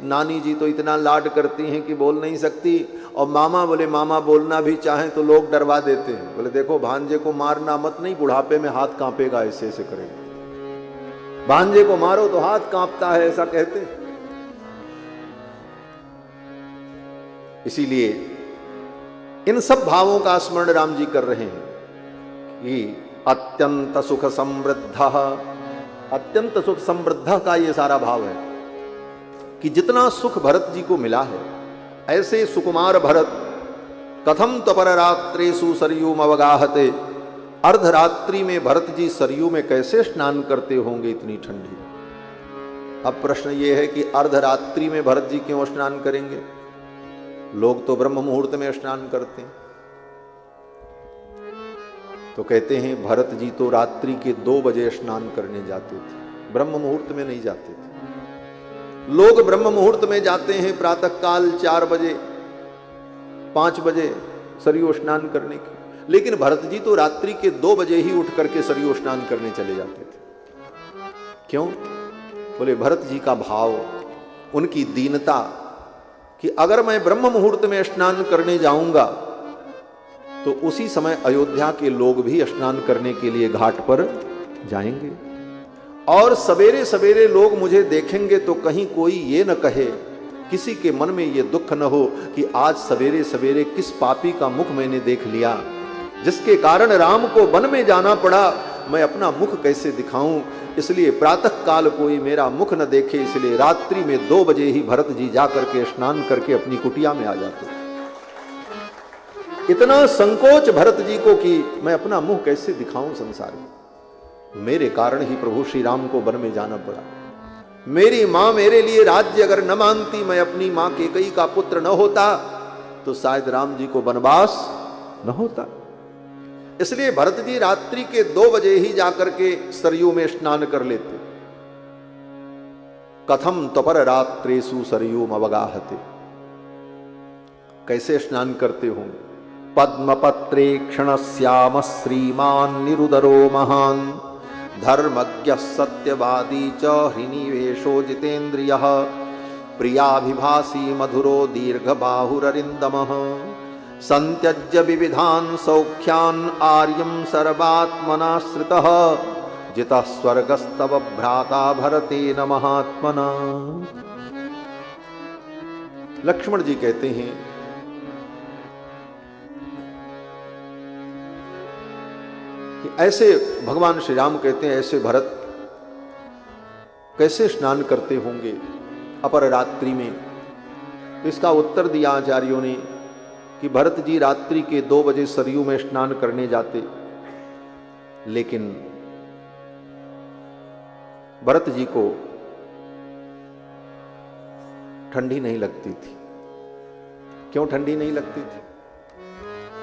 नानी जी तो इतना लाड करती हैं कि बोल नहीं सकती, और मामा बोले मामा बोलना भी चाहें तो लोग डरवा देते हैं। बोले देखो भांजे को मारना मत, नहीं बुढ़ापे में हाथ कांपेगा, ऐसे ऐसे करेगा, भांजे को मारो तो हाथ कांपता है, ऐसा कहते हैं। इसीलिए इन सब भावों का स्मरण राम जी कर रहे हैं कि अत्यंत सुख समृद्ध, अत्यंत सुख समृद्ध का ये सारा भाव है कि जितना सुख भरत जी को मिला है, ऐसे सुकुमार भरत कथम त्वपर रात्रेषु सरयूम अवगाहते, अर्धरात्रि में भरत जी सरयू में कैसे स्नान करते होंगे इतनी ठंडी। अब प्रश्न ये है कि अर्धरात्रि में भरत जी क्यों स्नान करेंगे? लोग तो ब्रह्म मुहूर्त में स्नान करते हैं। तो कहते हैं भरत जी तो रात्रि के 2 बजे स्नान करने जाते थे, ब्रह्म मुहूर्त में नहीं जाते थे। लोग ब्रह्म मुहूर्त में जाते हैं प्रातः काल 4 बजे 5 बजे सरयू स्नान करने के, लेकिन भरत जी तो रात्रि के 2 बजे ही उठ करके सरयू स्नान करने चले जाते थे। क्यों? बोले भरत जी का भाव, उनकी दीनता कि अगर मैं ब्रह्म मुहूर्त में स्नान करने जाऊंगा तो उसी समय अयोध्या के लोग भी स्नान करने के लिए घाट पर जाएंगे, और सवेरे सवेरे लोग मुझे देखेंगे तो कहीं कोई ये न कहे, किसी के मन में ये दुख न हो कि आज सवेरे सवेरे किस पापी का मुख मैंने देख लिया, जिसके कारण राम को वन में जाना पड़ा, मैं अपना मुख कैसे दिखाऊं। इसलिए प्रातः काल कोई मेरा मुख न देखे, इसलिए रात्रि में 2 बजे ही भरत जी जाकर के स्नान करके अपनी कुटिया में आ जाते। इतना संकोच भरत जी को कि मैं अपना मुंह कैसे दिखाऊं संसार में, मेरे कारण ही प्रभु श्री राम को वन में जाना पड़ा। मेरी मां मेरे लिए राज्य अगर न मांगती, मैं अपनी मां कैकेयी का पुत्र न होता, तो शायद राम जी को वनवास न होता। इसलिए भरत जी रात्रि के 2 बजे ही जाकर के सरयू में स्नान कर लेते। कथम त्वपर रात्रेषु सरयूम अवगाहते, कैसे स्नान करते होंगे? पद्मपत्रे क्षणश्याम श्रीमान निरुदरो महान, धर्मज्ञ सत्यवादी च हृनिवेशो जितेन्द्रियः, प्रियाभिभाषी मधुरो दीर्घबाहुररिन्दमः, संत्यज्य विविधान सौख्यान आर्यम सर्वात्मनाश्रितः, जितः स्वर्गस्तव भ्राता भरतेन महात्मना। लक्ष्मण जी कहते हैं कि ऐसे भगवान श्री राम कहते हैं ऐसे भरत कैसे स्नान करते होंगे अपर रात्रि में। तो इसका उत्तर दिया आचार्यों ने कि भरत जी रात्रि के 2 बजे सरयू में स्नान करने जाते, लेकिन भरत जी को ठंडी नहीं लगती थी। क्यों ठंडी नहीं लगती थी?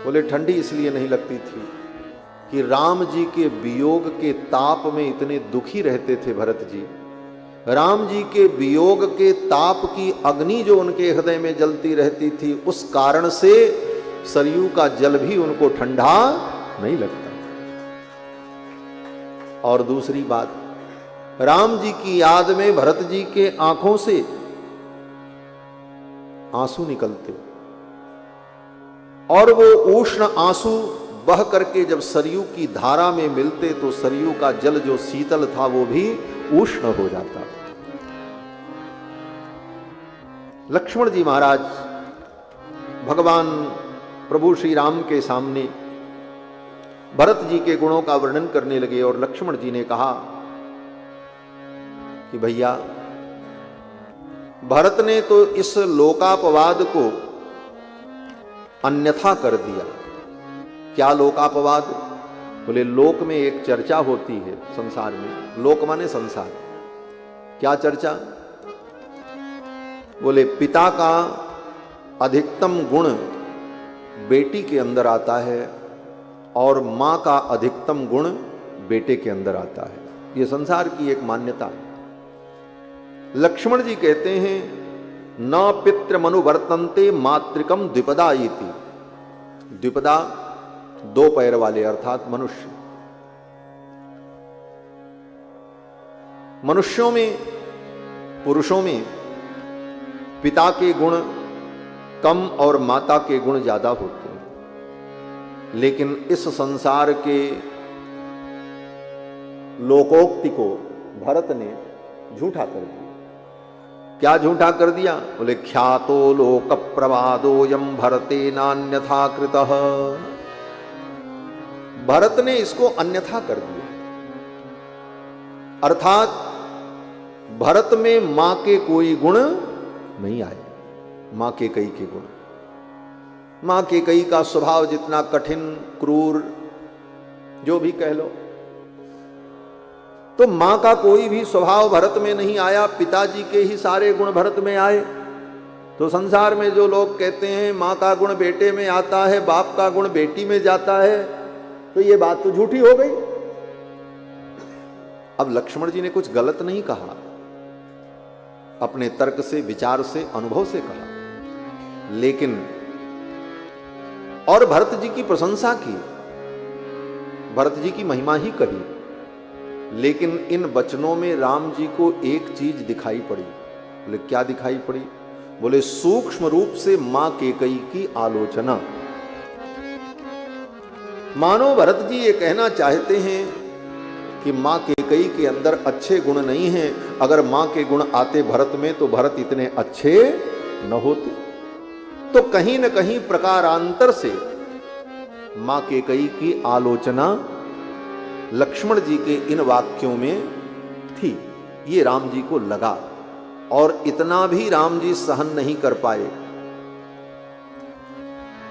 बोले ठंडी इसलिए नहीं लगती थी कि राम जी के वियोग के ताप में इतने दुखी रहते थे भरत जी। राम जी के वियोग के ताप की अग्नि जो उनके हृदय में जलती रहती थी, उस कारण से सरयू का जल भी उनको ठंडा नहीं लगता। और दूसरी बात, राम जी की याद में भरत जी के आंखों से आंसू निकलते, और वो उष्ण आंसू बह करके जब सरयू की धारा में मिलते तो सरयू का जल जो शीतल था वो भी उष्ण हो जाता। लक्ष्मण जी महाराज भगवान प्रभु श्री राम के सामने भरत जी के गुणों का वर्णन करने लगे, और लक्ष्मण जी ने कहा कि भैया भरत ने तो इस लोकापवाद को अन्यथा कर दिया। क्या लोकापवाद? बोले लोक में एक चर्चा होती है संसार में, लोक माने संसार। क्या चर्चा? बोले पिता का अधिकतम गुण बेटी के अंदर आता है और मां का अधिकतम गुण बेटे के अंदर आता है। यह संसार की एक मान्यता है। लक्ष्मण जी कहते हैं न पितृमनुवर्तन्ते मातृकम द्विपदा इति। द्विपदा दो पैर वाले अर्थात मनुष्य। मनुष्यों में, पुरुषों में पिता के गुण कम और माता के गुण ज्यादा होते हैं, लेकिन इस संसार के लोकोक्ति को भरत ने झूठा कर दिया। क्या झूठा कर दिया? बोले ख्यातो लोक प्रवादोयम भरते नान्यथा कृतः। भरत ने इसको अन्यथा कर दिया, अर्थात भरत में मां के कोई गुण नहीं आए। मां के कई के गुण, मां के कई का स्वभाव जितना कठिन, क्रूर, जो भी कह लो, तो मां का कोई भी स्वभाव भरत में नहीं आया। पिताजी के ही सारे गुण भरत में आए। तो संसार में जो लोग कहते हैं मां का गुण बेटे में आता है, बाप का गुण बेटी में जाता है, तो ये बात तो झूठी हो गई। अब लक्ष्मण जी ने कुछ गलत नहीं कहा, अपने तर्क से, विचार से, अनुभव से कहा, लेकिन और भरत जी की प्रशंसा की, भरत जी की महिमा ही कही, लेकिन इन वचनों में राम जी को एक चीज दिखाई पड़ी। बोले क्या दिखाई पड़ी? बोले सूक्ष्म रूप से मां केकई की आलोचना। मानो भरत जी ये कहना चाहते हैं कि मां केकई के अंदर अच्छे गुण नहीं हैं। अगर मां के गुण आते भरत में तो भरत इतने अच्छे न होते। तो कहीं न कहीं प्रकारांतर से मां केकई की आलोचना लक्ष्मण जी के इन वाक्यों में थी। ये राम जी को लगा, और इतना भी राम जी सहन नहीं कर पाए।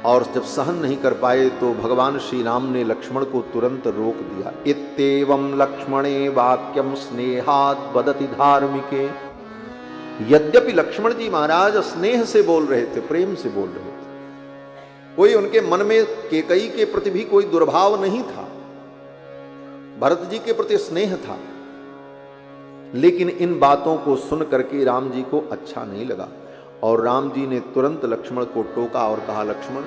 और जब सहन नहीं कर पाए तो भगवान श्री राम ने लक्ष्मण को तुरंत रोक दिया। इत्येवं लक्ष्मणे वाक्यम स्नेहात् वदति धार्मिके। यद्यपि लक्ष्मण जी महाराज स्नेह से बोल रहे थे, प्रेम से बोल रहे थे, कोई उनके मन में केकई के प्रति भी कोई दुर्भाव नहीं था, भरत जी के प्रति स्नेह था, लेकिन इन बातों को सुन करके राम जी को अच्छा नहीं लगा। और राम जी ने तुरंत लक्ष्मण को टोका और कहा, लक्ष्मण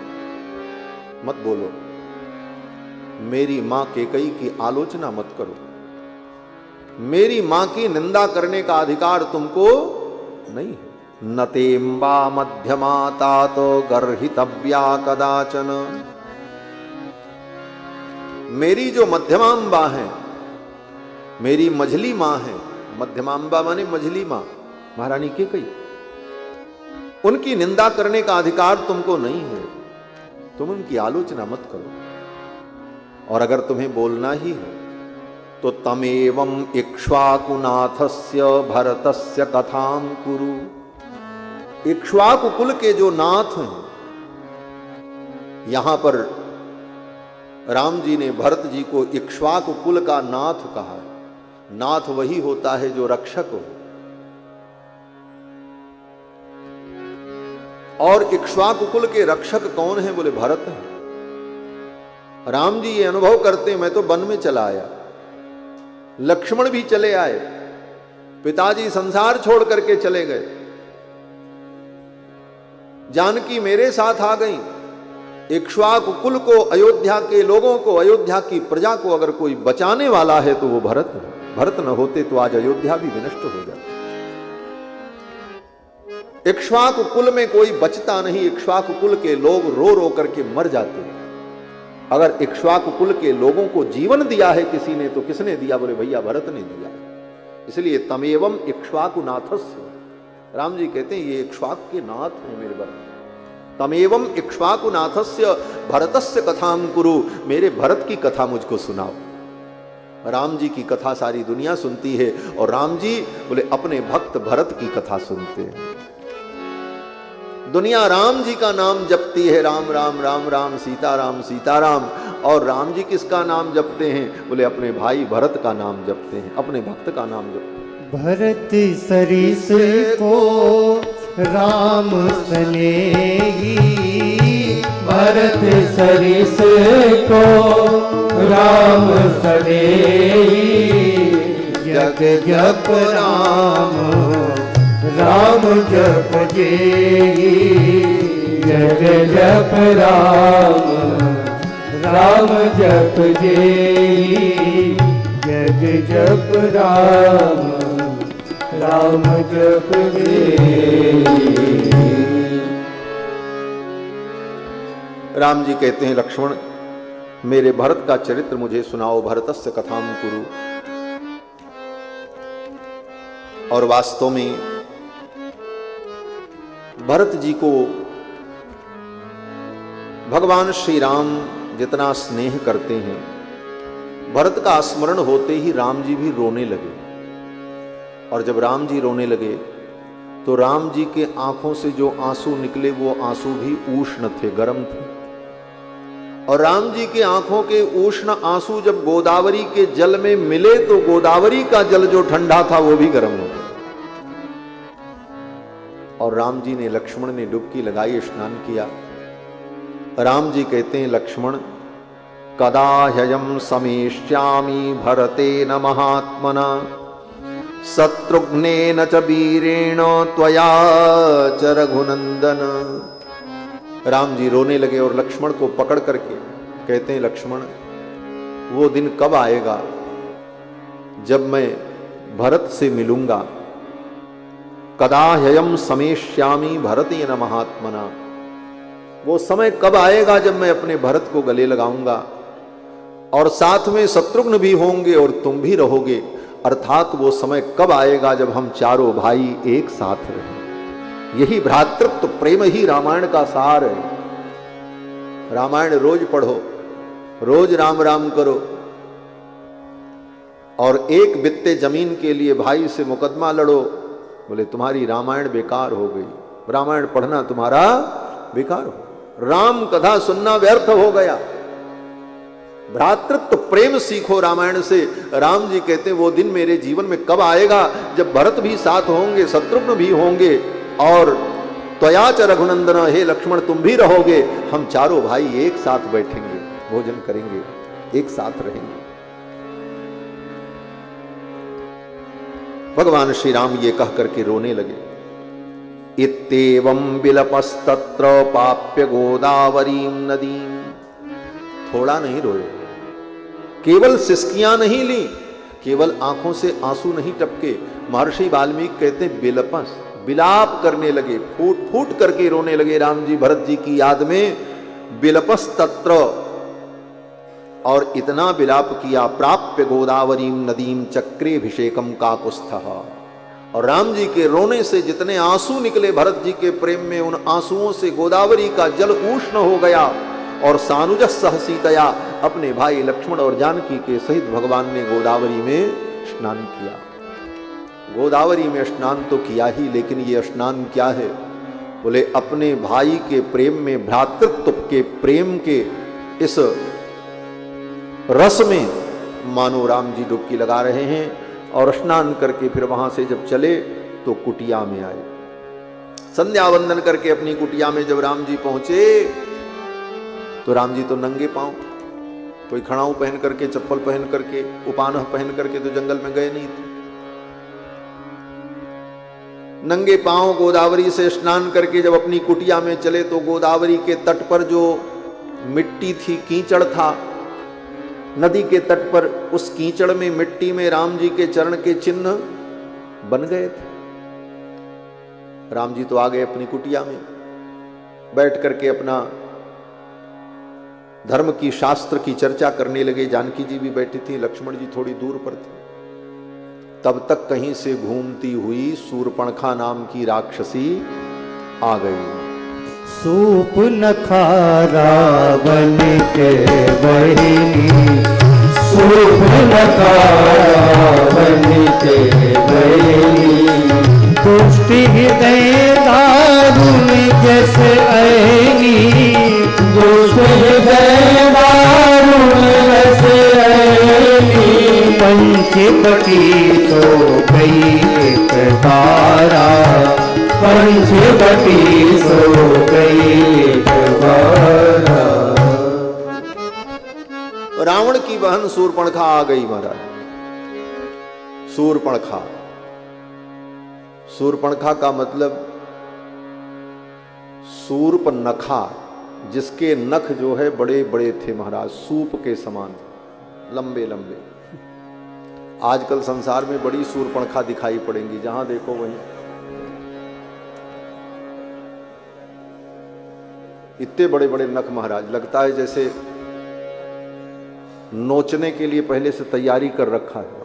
मत बोलो, मेरी मां केकई की आलोचना मत करो, मेरी मां की निंदा करने का अधिकार तुमको नहीं है। नतेम्बा मध्यमा तात गर्हितव्या कदाचन। मेरी जो मध्यमांबा है, मेरी मझली मां है, मध्यमांबा माने मझली मां, महारानी केकई, उनकी निंदा करने का अधिकार तुमको नहीं है। तुम उनकी आलोचना मत करो। और अगर तुम्हें बोलना ही हो तो तमेवं इक्ष्वाकुनाथस्य भरतस्य कथां कुरु। इक्ष्वाकु कुल के जो नाथ हैं, यहां पर राम जी ने भरत जी को इक्ष्वाकु कुल का नाथ कहा है। नाथ वही होता है जो रक्षक हो, और इक्ष्वाकु कुल के रक्षक कौन है? बोले भरत हैं। राम जी ये अनुभव करते, मैं तो वन में चला आया, लक्ष्मण भी चले आए, पिताजी संसार छोड़ करके चले गए, जानकी मेरे साथ आ गई। इक्ष्वाकु कुल को, अयोध्या के लोगों को, अयोध्या की प्रजा को अगर कोई बचाने वाला है तो वो भरत है। भरत न होते तो आज अयोध्या भी विनष्ट हो जाती। इक्ष्वाकु कुल में कोई बचता नहीं, इक्ष्वाकु कुल के लोग रो रो करके मर जाते हैं। अगर इक्ष्वाकु कुल के लोगों को जीवन दिया है किसी ने तो किसने दिया? बोले भैया भरत ने दिया। इसलिए तमेवम इक्ष्वाकु नाथस्य, राम जी कहते हैं ये इक्ष्वाकु के नाथ हैं मेरे भरत। तमेवम इक्ष्वाकु नाथस्य भरतस्य कथां कुरु। मेरे भरत की कथा मुझको सुनाओ। राम जी की कथा सारी दुनिया सुनती है, और राम जी बोले अपने भक्त भरत की कथा सुनते हैं। दुनिया राम जी का नाम जपती है, राम राम राम राम, सीताराम सीताराम, और राम जी किसका नाम जपते हैं? बोले अपने भाई भरत का नाम जपते हैं, अपने भक्त का नाम जपते हैं। भरत सरिस को राम स्नेही, भरत सरिस को राम सनेही, जग जप राम राम जप जेही, जग जप राम राम जप जेही, जग जप राम राम जप जेही। राम जी कहते हैं, लक्ष्मण मेरे भरत का चरित्र मुझे सुनाओ, भरतस्य कथाम कुरु। और वास्तव में भरत जी को भगवान श्री राम जितना स्नेह करते हैं, भरत का स्मरण होते ही राम जी भी रोने लगे। और जब राम जी रोने लगे तो राम जी के आंखों से जो आंसू निकले वो आंसू भी उष्ण थे, गर्म थे। और राम जी के आंखों के उष्ण आंसू जब गोदावरी के जल में मिले तो गोदावरी का जल जो ठंडा था वो भी गर्म हो गया। और राम जी ने, लक्ष्मण ने डुबकी लगाई, स्नान किया। राम जी कहते हैं, लक्ष्मण कदा ह्ययं समेष्यामि भरतेन महात्मना, शत्रुघ्नेन च वीरेण त्वया च रघुनंदन। राम जी रोने लगे और लक्ष्मण को पकड़ करके कहते हैं, लक्ष्मण वो दिन कब आएगा जब मैं भरत से मिलूंगा। कदा ह्ययं समेष्यामि भरतेन महात्मना, वो समय कब आएगा जब मैं अपने भरत को गले लगाऊंगा और साथ में शत्रुघ्न भी होंगे और तुम भी रहोगे। अर्थात वो समय कब आएगा जब हम चारों भाई एक साथ रहें। यही भ्रातृत्व प्रेम ही रामायण का सार है। रामायण रोज पढ़ो, रोज राम राम करो, और एक बित्ते जमीन के लिए भाई से मुकदमा लड़ो, बोले तुम्हारी रामायण बेकार हो गई, रामायण पढ़ना तुम्हारा बेकार हो, राम कथा सुनना व्यर्थ हो गया। भ्रातृत्व प्रेम सीखो रामायण से। राम जी कहते हैं, वो दिन मेरे जीवन में कब आएगा जब भरत भी साथ होंगे, शत्रुघ्न भी होंगे और त्वया च रघुनंदन, हे लक्ष्मण तुम भी रहोगे। हम चारों भाई एक साथ बैठेंगे, भोजन करेंगे, एक साथ रहेंगे। भगवान श्री राम ये कह करके रोने लगे। इत्येवं विलपस्तत्र पाप्य गोदावरीं नदीं। थोड़ा नहीं रोए, केवल सिसकियां नहीं ली, केवल आंखों से आंसू नहीं टपके। महर्षि वाल्मीकि कहते विलपस, विलाप करने लगे, फूट फूट करके रोने लगे राम जी भरत जी की याद में। विलपस तत्र, और इतना विलाप किया, प्राप्य गोदावरीं नदीं चक्रेभिषेकम काकुत्स्थः। और राम जी के रोने से जितने आंसू निकले भरत जी के प्रेम में, उन आंसुओं से गोदावरी का जल उष्ण हो गया। और सानुजः सह सीतया, अपने भाई लक्ष्मण और जानकी के सहित भगवान ने गोदावरी में स्नान किया। गोदावरी में स्नान तो किया ही, लेकिन ये स्नान क्या है? बोले अपने भाई के प्रेम में, भ्रातृत्व के प्रेम के इस रस में मानो राम जी डुबकी लगा रहे हैं। और स्नान करके फिर वहां से जब चले तो कुटिया में आए। संध्या वंदन करके अपनी कुटिया में जब राम जी पहुंचे तो राम जी तो नंगे पांव, कोई खड़ाऊ पहन करके, चप्पल पहन करके, उपानह पहन करके तो जंगल में गए नहीं थे। नंगे पांव गोदावरी से स्नान करके जब अपनी कुटिया में चले तो गोदावरी के तट पर जो मिट्टी थी, कीचड़ था नदी के तट पर, उस कीचड़ में, मिट्टी में राम जी के चरण के चिन्ह बन गए थे। राम जी तो आ गए अपनी कुटिया में, बैठ करके अपना धर्म की, शास्त्र की चर्चा करने लगे। जानकी जी भी बैठी थी, लक्ष्मण जी थोड़ी दूर पर थे। तब तक कहीं से घूमती हुई शूर्पणखा नाम की राक्षसी आ गई। सूर्पणखा रावण के बहिनी, सूर्पणखा रावण के बहिनी, दुष्ट हृदय दारुण जैसे ऐनी, दुष्ट हृदय दारुण जैसे ऐनी, पंचवटी सो गई एक तारा, पंचवटी सो गई एक तारा। बहन शूर्पणखा आ गई महाराज। शूर्पणखा, शूर्पणखा का मतलब सूर्प नखा, जिसके नख जो है बड़े बड़े थे महाराज, सूप के समान लंबे लंबे। आजकल संसार में बड़ी शूर्पणखा दिखाई पड़ेंगी, जहां देखो वहीं इतने बड़े बड़े नख महाराज, लगता है जैसे नोचने के लिए पहले से तैयारी कर रखा है।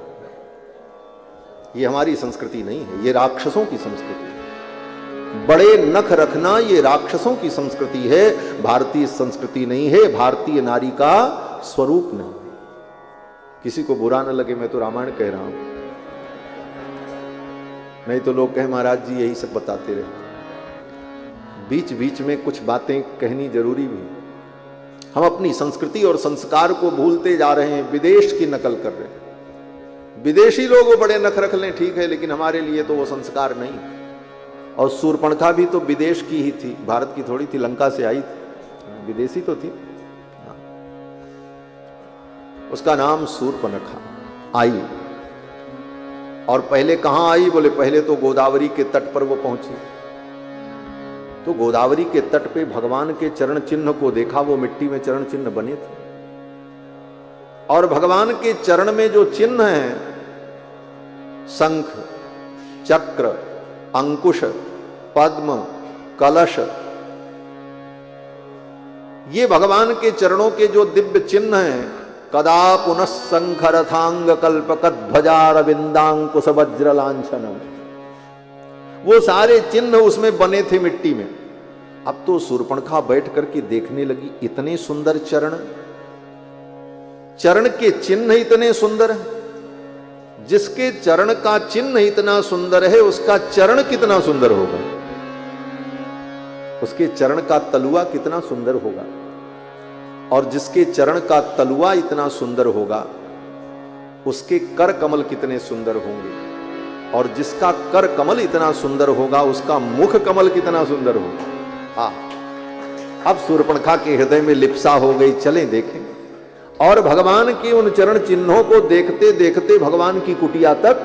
ये हमारी संस्कृति नहीं है, ये राक्षसों की संस्कृति है। बड़े नख रखना ये राक्षसों की संस्कृति है, भारतीय संस्कृति नहीं है, भारतीय नारी का स्वरूप नहीं। किसी को बुरा न लगे, मैं तो रामायण कह रहा हूं, नहीं तो लोग कहें महाराज जी यही सब बताते रहे। बीच बीच में कुछ बातें कहनी जरूरी भी। हम अपनी संस्कृति और संस्कार को भूलते जा रहे हैं, विदेश की नकल कर रहे हैं। विदेशी लोग वो बड़े नख रख लें ठीक है, लेकिन हमारे लिए तो वो संस्कार नहीं। और शूर्पणखा भी तो विदेश की ही थी, भारत की थोड़ी थी, लंका से आई थी, विदेशी तो थी। उसका नाम शूर्पणखा आई। और पहले कहां आई? बोले पहले तो गोदावरी के तट पर वो पहुंची। तो गोदावरी के तट पे भगवान के चरण चिन्ह को देखा, वो मिट्टी में चरण चिन्ह बने थे। और भगवान के चरण में जो चिन्ह हैं, शंख, चक्र, अंकुश, पद्म, कलश, ये भगवान के चरणों के जो दिव्य चिन्ह हैं, कदा पुनः शंखरथांग कल्पकत ध्वजारविंदांकुश वज्र लांछनम, वो सारे चिन्ह उसमें बने थे मिट्टी में। अब तो शूर्पणखा बैठ करके देखने लगी, इतने सुंदर चरण, चरण के चिन्ह इतने सुंदर है। जिसके चरण का चिन्ह इतना सुंदर है, उसका चरण कितना सुंदर होगा, उसके चरण का तलुआ कितना सुंदर होगा। और जिसके चरण का तलुआ इतना सुंदर होगा, उसके कर कमल कितने सुंदर होंगे। और जिसका कर कमल इतना सुंदर होगा, उसका मुख कमल कितना सुंदर होगा। हाँ, अब शूर्पणखा के हृदय में लिप्सा हो गई, चलें देखें। और भगवान के उन चरण चिन्हों को देखते देखते भगवान की कुटिया तक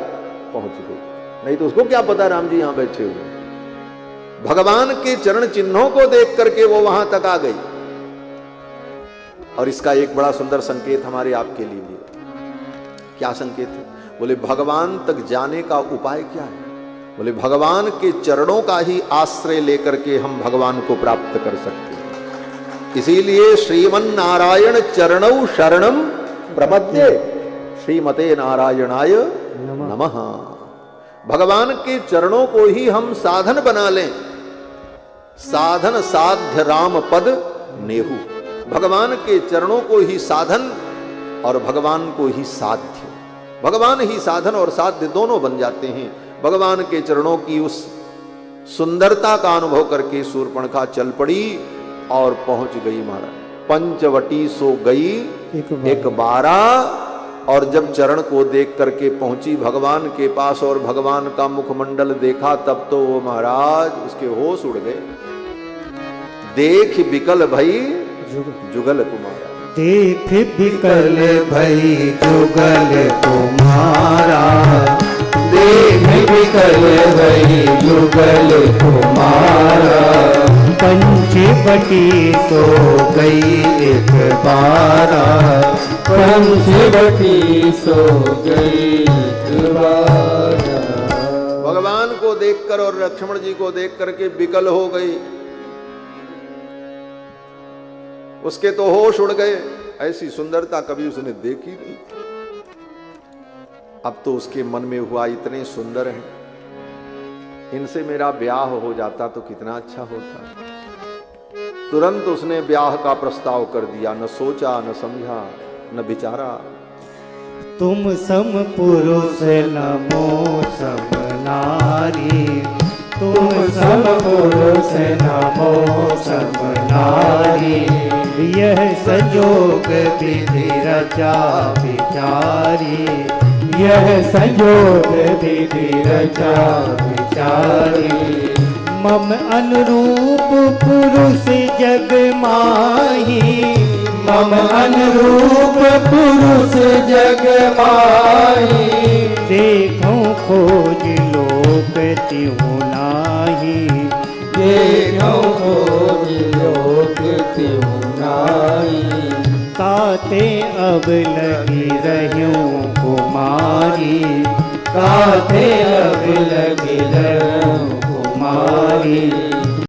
पहुंच गई। नहीं तो उसको क्या पता राम जी यहां बैठे हुए। भगवान के चरण चिन्हों को देख करके वो वहां तक आ गई। और इसका एक बड़ा सुंदर संकेत हमारे आपके लिए भी है। क्या संकेत है? बोले भगवान तक जाने का उपाय क्या है? बोले भगवान के चरणों का ही आश्रय लेकर के हम भगवान को प्राप्त कर सकते हैं। इसीलिए श्रीमन नारायण चरणौ शरणम प्रपद्ये, श्रीमते नारायणाय नमः। भगवान के चरणों को ही हम साधन बना लें। साधन साध्य राम पद नेहु, भगवान के चरणों को ही साधन और भगवान को ही साध्य। भगवान ही साधन और साध्य दोनों बन जाते हैं। भगवान के चरणों की उस सुंदरता का अनुभव करके शूर्पणखा चल पड़ी और पहुंच गई महाराज। पंचवटी सो गई एक बारा। और जब चरण को देख करके पहुंची भगवान के पास और भगवान का मुखमंडल देखा, तब तो वो महाराज उसके होश उड़ गए। देख बिकल भई जुगल तुम्हारा, देख बिकल भई जुगल तुम्हारा, देख बिकल भई जुगल तुम्हारा। पंचवटी सो गई एक बारा, पंचवटी सो गई एक बारा। भगवान को देखकर और लक्ष्मण जी को देख करके बिकल हो गई, उसके तो होश उड़ गए। ऐसी सुंदरता कभी उसने देखी नहीं। अब तो उसके मन में हुआ इतने सुंदर हैं, इनसे मेरा ब्याह हो जाता तो कितना अच्छा होता। तुरंत उसने ब्याह का प्रस्ताव कर दिया, न सोचा न समझा न विचारा। तुम सम पुरुष नमो सम नारी, तुम सम पुरुष नमो सम नारी। यह संयोग विधि रचा विचारी, यह संयोग विधि रचा विचारी। मम अनुरूप पुरुष जग माही, मम अनुरूप पुरुष जग माही, देखो खोज लोक तिहु नाही, देखो खोज लोक तिहु नाही। ताते अब लगी रह्यूं कुमारी, ताते अब लगी रह्यूं कुमारी।